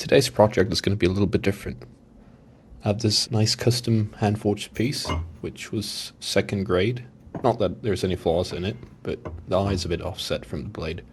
Today's project is going to be a little bit different. I have this nice custom hand-forged piece, which was second grade. Not that there's any flaws in it, but the eye's a bit offset from the blade.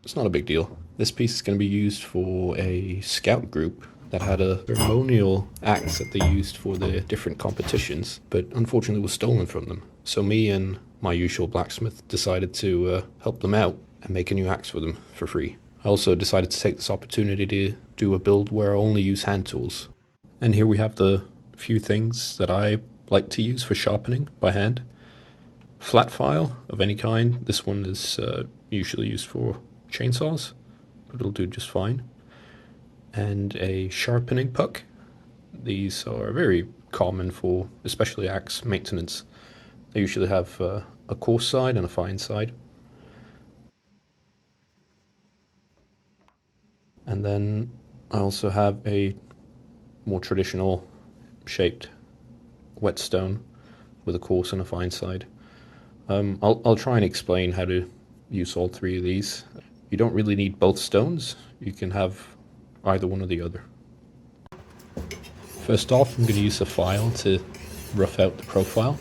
It's not a big deal. This piece is going to be used for a scout group that had a ceremonial axe that they used for their different competitions, but unfortunately was stolen from them. So me and my usual blacksmith decided to help them out and make a new axe for them for free. I also decided to take this opportunity to do a build where I only use hand tools. And here we have the few things that I like to use for sharpening by hand. Flat file of any kind. This one is usually used for chainsaws, but it'll do just fine. And a sharpening puck. These are very common for especially axe maintenance. They usually have a coarse side and a fine side. And then I also have a more traditional shaped whetstone with a coarse and a fine side. I'll try and explain how to use all three of these. You don't really need both stones. You can have either one or the other. First off, I'm going to use a file to rough out the profile.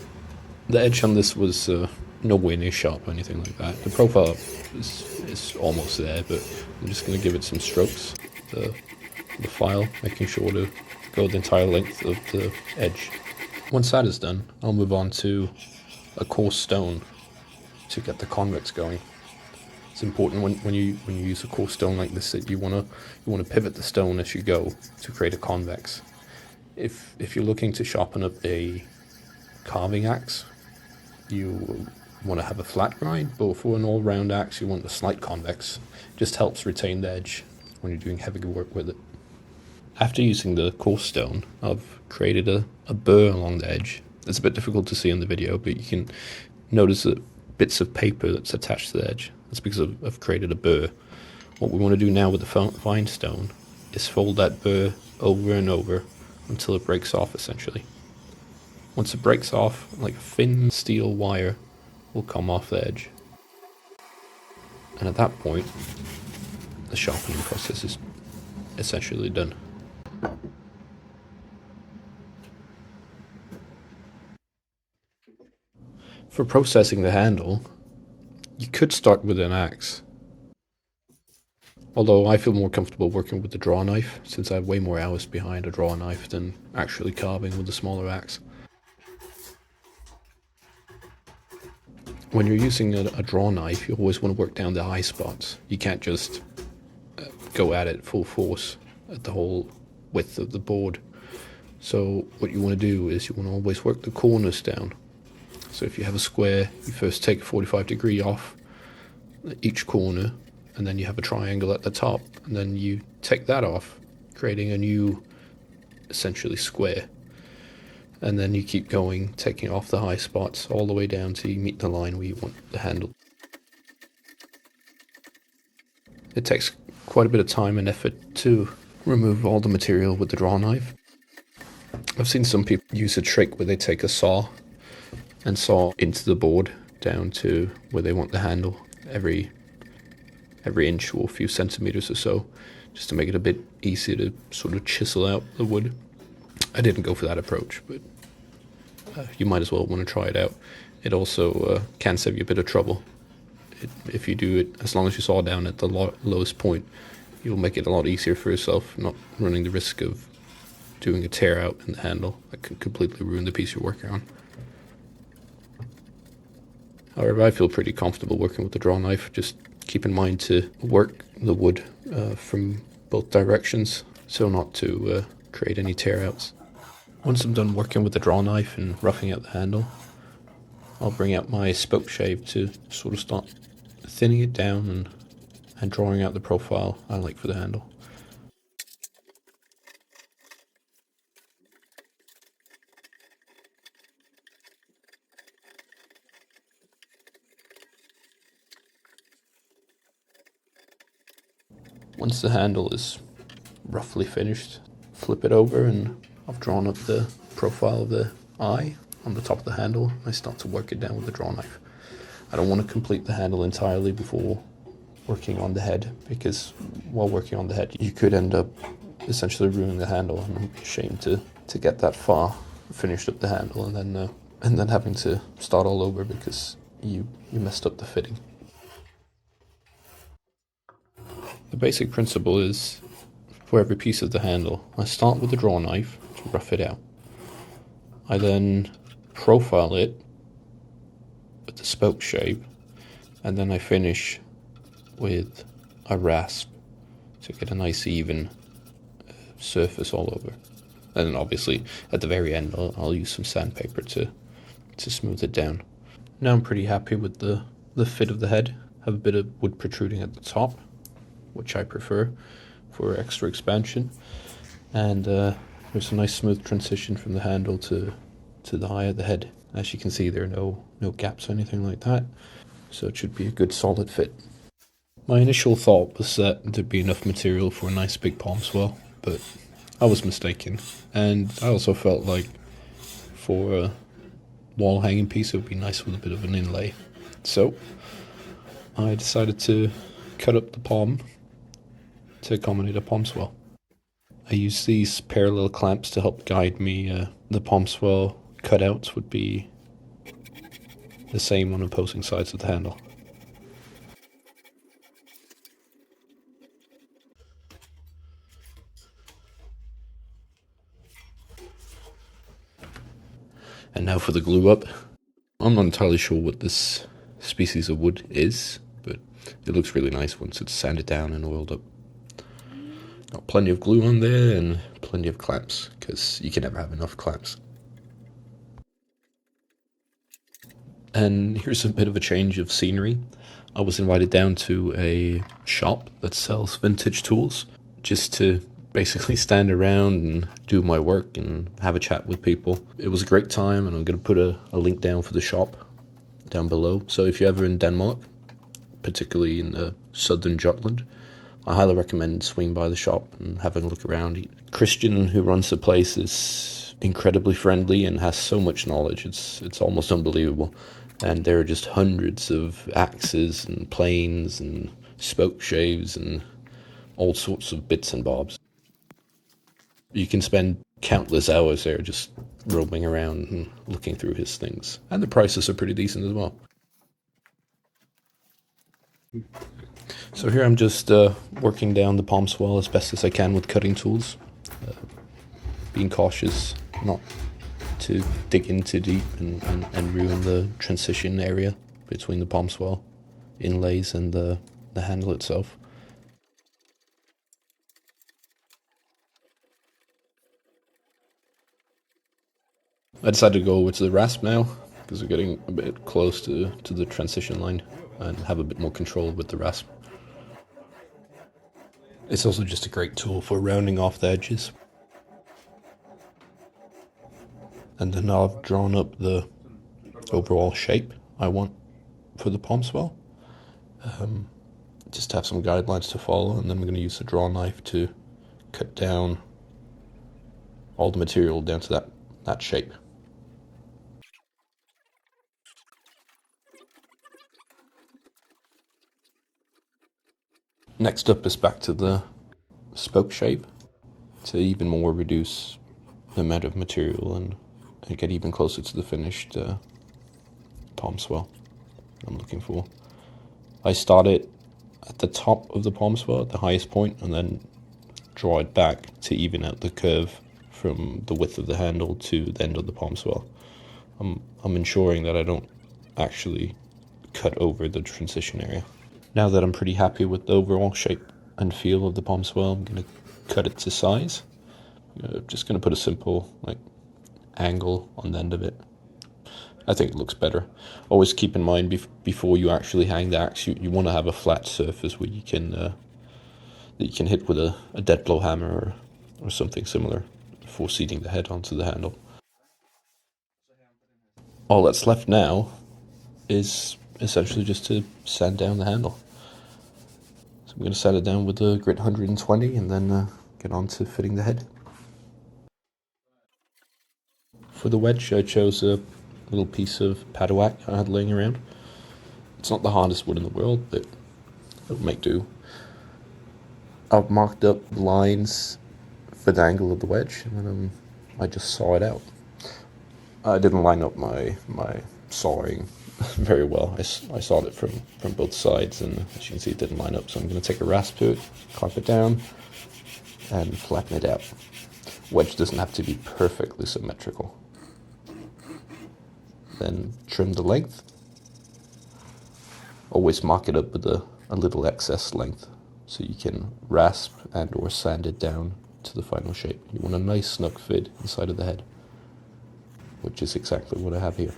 The edge on this was nowhere near sharp or anything like that. The profile is almost there, but I'm just going to give it some strokes. The file, making sure to go the entire length of the edge. Once that is done, I'll move on to a coarse stone to get the convex going. It's important when you use a coarse stone like this that you want to pivot the stone as you go to create a convex. If you're looking to sharpen up a carving axe, you want to have a flat grind, but for an all-round axe you want a slight convex. It just helps retain the edge when you're doing heavy work with it. After using the coarse stone, I've created a burr along the edge. It's a bit difficult to see in the video, but you can notice the bits of paper that's attached to the edge. That's because I've created a burr. What we want to do now with the fine stone is fold that burr over and over until it breaks off, essentially. Once it breaks off, like a thin steel wire will come off the edge. And at that point, the sharpening process is essentially done. For processing the handle, you could start with an axe. Although I feel more comfortable working with the draw knife, since I have way more hours behind a draw knife than actually carving with a smaller axe. When you're using a draw knife, you always want to work down the high spots. You can't just go at it full force at the whole width of the board. So what you want to do is you want to always work the corners down. So if you have a square, you first take a 45-degree off each corner, and then you have a triangle at the top, and then you take that off, creating a new, essentially square. And then you keep going, taking off the high spots all the way down till you meet the line where you want the handle. It takes quite a bit of time and effort to remove all the material with the draw knife. I've seen some people use a trick where they take a saw and saw into the board down to where they want the handle, every inch or a few centimeters or so, just to make it a bit easier to sort of chisel out the wood. I didn't go for that approach, but you might as well want to try it out. It also can save you a bit of trouble. If you do it, as long as you saw down at the lowest point, you'll make it a lot easier for yourself, not running the risk of doing a tear out in the handle that could completely ruin the piece you're working on. However, I feel pretty comfortable working with the draw knife. Just keep in mind to work the wood from both directions so not to create any tear outs. Once I'm done working with the draw knife and roughing out the handle, I'll bring out my spoke shave to sort of start thinning it down and drawing out the profile I like for the handle. Once the handle is roughly finished, flip it over and I've drawn up the profile of the eye on the top of the handle. I start to work it down with the draw knife. I don't want to complete the handle entirely before working on the head, because while working on the head you could end up essentially ruining the handle, and I'm ashamed to get that far, finished up the handle, and then having to start all over because you messed up the fitting. The basic principle is, for every piece of the handle, I start with a draw knife to rough it out. I then profile it with the spoke shape, and then I finish with a rasp to get a nice even surface all over. And then obviously at the very end I'll use some sandpaper to smooth it down. Now I'm pretty happy with the fit of the head. Have a bit of wood protruding at the top, which I prefer for extra expansion. And there's a nice smooth transition from the handle to the eye of the head. As you can see, there are no gaps or anything like that, so it should be a good solid fit. My initial thought was that there'd be enough material for a nice big palm swell, but I was mistaken. And I also felt like for a wall hanging piece it would be nice with a bit of an inlay. So I decided to cut up the palm to accommodate a palm swell. I used these parallel clamps to help guide me. The palm swell cutouts would be the same on opposing sides of the handle. And now for the glue up. I'm not entirely sure what this species of wood is, but it looks really nice once it's sanded down and oiled up. Got plenty of glue on there and plenty of clamps, because you can never have enough clamps. And here's a bit of a change of scenery. I was invited down to a shop that sells vintage tools, just to basically stand around and do my work and have a chat with people. It was a great time, and I'm going to put a link down for the shop down below. So if you're ever in Denmark, particularly in the southern Jutland, I highly recommend swinging by the shop and having a look around. Christian, who runs the place, is incredibly friendly and has so much knowledge. It's almost unbelievable. And there are just hundreds of axes and planes and spoke shaves and all sorts of bits and bobs. You can spend countless hours there just roaming around and looking through his things. And the prices are pretty decent as well. So here I'm just working down the palm swell as best as I can with cutting tools. Being cautious not to dig in too deep and ruin the transition area between the palm swell inlays and the handle itself. I decided to go over to the rasp now, because we're getting a bit close to the transition line, and have a bit more control with the rasp. It's also just a great tool for rounding off the edges. And then now I've drawn up the overall shape I want for the palm swell. Just have some guidelines to follow, and then I'm going to use the draw knife to cut down all the material down to that shape. Next up is back to the spoke shape to even more reduce the amount of material and get even closer to the finished palm swell I'm looking for. I start it at the top of the palm swell, at the highest point, and then draw it back to even out the curve from the width of the handle to the end of the palm swell. I'm ensuring that I don't actually cut over the transition area. Now that I'm pretty happy with the overall shape and feel of the palm swell, I'm going to cut it to size. I'm just going to put a simple angle on the end of it. I think it looks better. Always keep in mind before you actually hang the axe, you want to have a flat surface where you can that you can hit with a dead blow hammer or something similar before seating the head onto the handle. All that's left now is essentially just to sand down the handle. So I'm going to sand it down with the grit 120 and then get on to fitting the head. For the wedge, I chose a little piece of padawak I had laying around. It's not the hardest wood in the world, but it'll make do. I've marked up lines for the angle of the wedge, and then I just saw it out. I didn't line up my sawing very well. I sawed it from both sides, and as you can see, it didn't line up. So I'm going to take a rasp to it, carve it down, and flatten it out. Wedge doesn't have to be perfectly symmetrical. Then trim the length. Always mark it up with a little excess length, so you can rasp and or sand it down to the final shape. You want a nice snug fit inside of the head, which is exactly what I have here.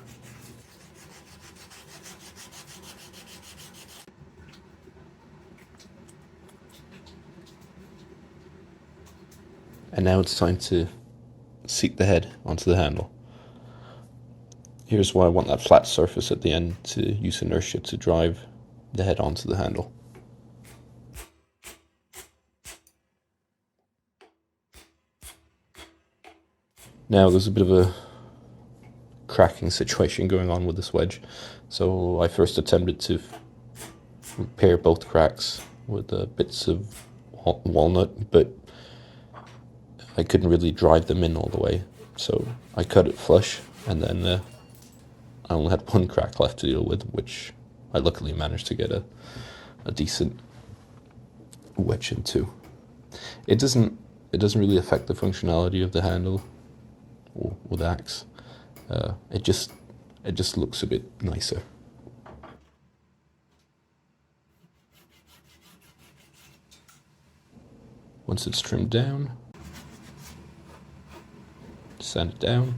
And now it's time to seat the head onto the handle. Here's why I want that flat surface at the end, to use inertia to drive the head onto the handle. Now there's a bit of a cracking situation going on with this wedge, so I first attempted to repair both cracks with bits of walnut, but I couldn't really drive them in all the way, so I cut it flush, and then I only had one crack left to deal with, which I luckily managed to get a decent wedge into. It doesn't really affect the functionality of the handle or the axe. It just looks a bit nicer. Once it's trimmed down, sand it down,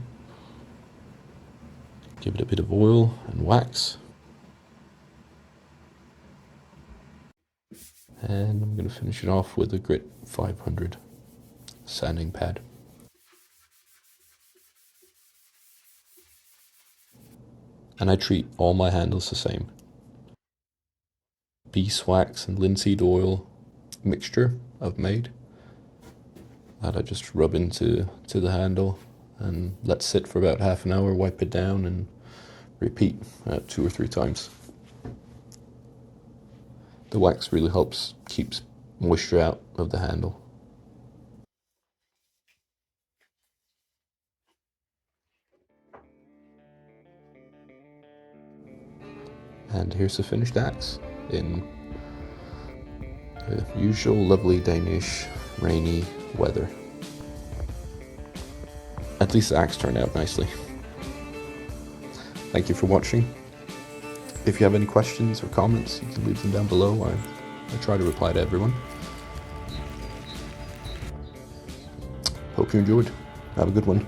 give it a bit of oil and wax, and I'm going to finish it off with a Grit 500 sanding pad. And I treat all my handles the same. Beeswax and linseed oil mixture I've made that I just rub into the handle and let sit for about half an hour, wipe it down, and repeat 2 or 3 times. The wax really helps keeps moisture out of the handle. And here's the finished axe in the usual lovely Danish rainy weather. At least the axe turned out nicely. Thank you for watching. If you have any questions or comments, you can leave them down below. I try to reply to everyone. Hope you enjoyed. Have a good one.